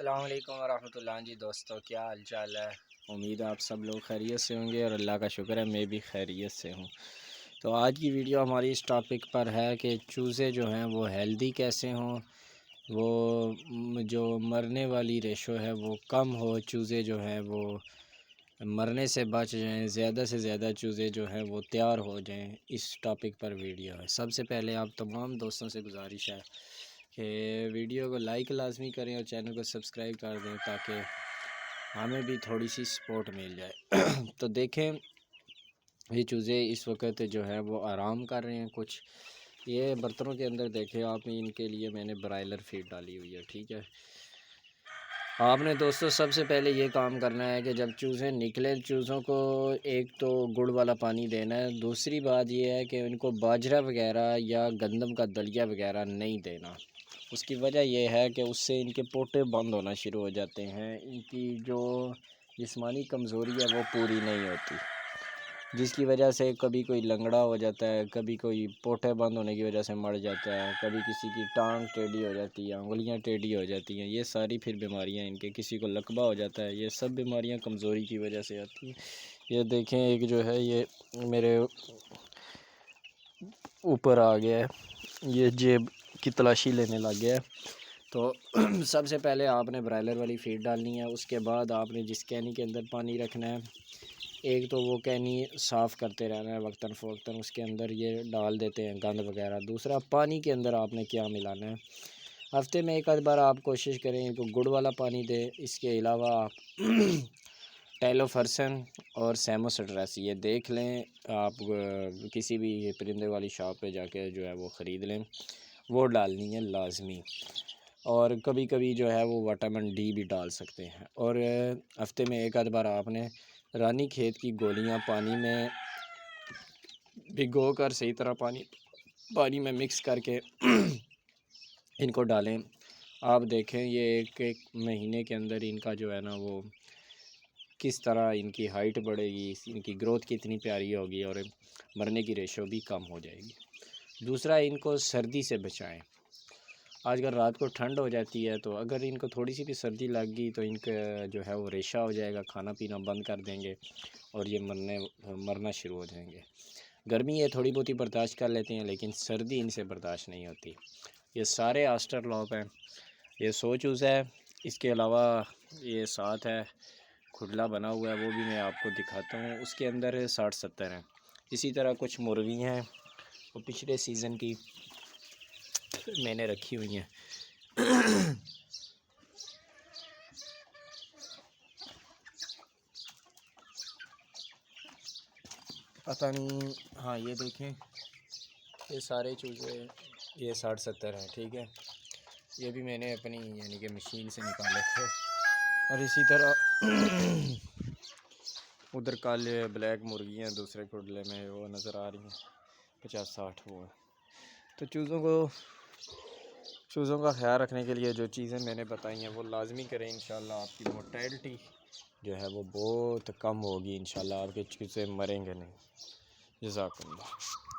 السلام علیکم ورحمۃ اللہ جی دوستو، کیا حال چال ہے؟ امید ہے آپ سب لوگ خیریت سے ہوں گے اور اللہ کا شکر ہے میں بھی خیریت سے ہوں۔ تو آج کی ویڈیو ہماری اس ٹاپک پر ہے کہ چوزے جو ہیں وہ ہیلدی کیسے ہوں، وہ جو مرنے والی ریشو ہے وہ کم ہو، چوزے جو ہیں وہ مرنے سے بچ جائیں، زیادہ سے زیادہ چوزے جو ہیں وہ تیار ہو جائیں، اس ٹاپک پر ویڈیو ہے۔ سب سے پہلے آپ تمام دوستوں سے گزارش ہے کہ ویڈیو کو لائک لازمی کریں اور چینل کو سبسکرائب کر دیں تاکہ ہمیں بھی تھوڑی سی سپورٹ مل جائے۔ تو دیکھیں یہ چوزے اس وقت جو ہے وہ آرام کر رہے ہیں، کچھ یہ برتنوں کے اندر دیکھیں آپ، ان کے لیے میں نے برائلر فیڈ ڈالی ہوئی ہے، ٹھیک ہے۔ آپ نے دوستو سب سے پہلے یہ کام کرنا ہے کہ جب چوزے نکلیں، چوزوں کو ایک تو گڑ والا پانی دینا ہے، دوسری بات یہ ہے کہ ان کو باجرہ وغیرہ یا گندم کا دلیا وغیرہ نہیں دینا۔ اس کی وجہ یہ ہے کہ اس سے ان کے پوٹے بند ہونا شروع ہو جاتے ہیں، ان کی جو جسمانی کمزوری ہے وہ پوری نہیں ہوتی، جس کی وجہ سے کبھی کوئی لنگڑا ہو جاتا ہے، کبھی کوئی پوٹے بند ہونے کی وجہ سے مر جاتا ہے، کبھی کسی کی ٹانگ ٹیڑھی ہو جاتی ہے، انگلیاں ٹیڑھی ہو جاتی ہیں، یہ ساری پھر بیماریاں ان کے، کسی کو لقبہ ہو جاتا ہے، یہ سب بیماریاں کمزوری کی وجہ سے آتی ہیں۔ یہ دیکھیں ایک جو ہے یہ میرے اوپر آ گیا ہے، یہ جیب کی تلاشی لینے لگ گیا ہے۔ تو سب سے پہلے آپ نے برائلر والی فیڈ ڈالنی ہے، اس کے بعد آپ نے جس کینی کے اندر پانی رکھنا ہے، ایک تو وہ کینی صاف کرتے رہنا ہے وقتاً فوقتاً، اس کے اندر یہ ڈال دیتے ہیں گند وغیرہ۔ دوسرا پانی کے اندر آپ نے کیا ملانا ہے، ہفتے میں ایک آدھ بار آپ کوشش کریں ان کو گڑ والا پانی دیں، اس کے علاوہ آپ ٹیلو فرسن اور سیمو سٹریس یہ دیکھ لیں، آپ کسی بھی پرندے والی شاپ پہ جا کے جو ہے وہ خرید لیں، وہ ڈالنی ہے لازمی۔ اور کبھی کبھی جو ہے وہ وٹامن ڈی بھی ڈال سکتے ہیں، اور ہفتے میں ایک آدھ بار آپ نے رانی کھیت کی گولیاں پانی میں بھگو کر صحیح طرح پانی میں مکس کر کے ان کو ڈالیں۔ آپ دیکھیں یہ ایک مہینے کے اندر ان کا جو ہے نا وہ کس طرح ان کی ہائٹ بڑھے گی، ان کی گروتھ کتنی پیاری ہوگی اور مرنے کی ریشو بھی کم ہو جائے گی۔ دوسرا ان کو سردی سے بچائیں، آج کل رات کو ٹھنڈ ہو جاتی ہے، تو اگر ان کو تھوڑی سی بھی سردی لگ گئی تو ان کا جو ہے وہ ریشہ ہو جائے گا، کھانا پینا بند کر دیں گے اور یہ مرنا شروع ہو جائیں گے۔ گرمی یہ تھوڑی بہت ہی برداشت کر لیتے ہیں لیکن سردی ان سے برداشت نہیں ہوتی۔ یہ سارے آسٹر لاپ ہیں، یہ 100 چوزا ہے، اس کے علاوہ یہ ساتھ ہے کھڈلا بنا ہوا ہے، وہ بھی میں آپ کو دکھاتا ہوں، اس کے اندر 60-70 ہیں۔ اسی طرح کچھ مرغی ہیں، وہ پچھلے سیزن کی میں نے رکھی ہوئی ہیں۔ پتہ نہیں، ہاں یہ دیکھیں یہ سارے چوزے یہ 60-70 ہیں، ٹھیک ہے۔ یہ بھی میں نے اپنی یعنی کہ مشین سے نکالے تھے، اور اسی طرح ادھر کالے بلیک مرغیاں دوسرے کھڈلے میں وہ نظر آ رہی ہیں، 50-60 وہ ہیں۔ تو چوزوں کا خیال رکھنے کے لیے جو چیزیں میں نے بتائی ہیں وہ لازمی کریں، انشاءاللہ آپ کی مورٹیلٹی جو ہے وہ بہت کم ہوگی، انشاءاللہ آپ کے چوزے مریں گے نہیں۔ جزاک اللہ۔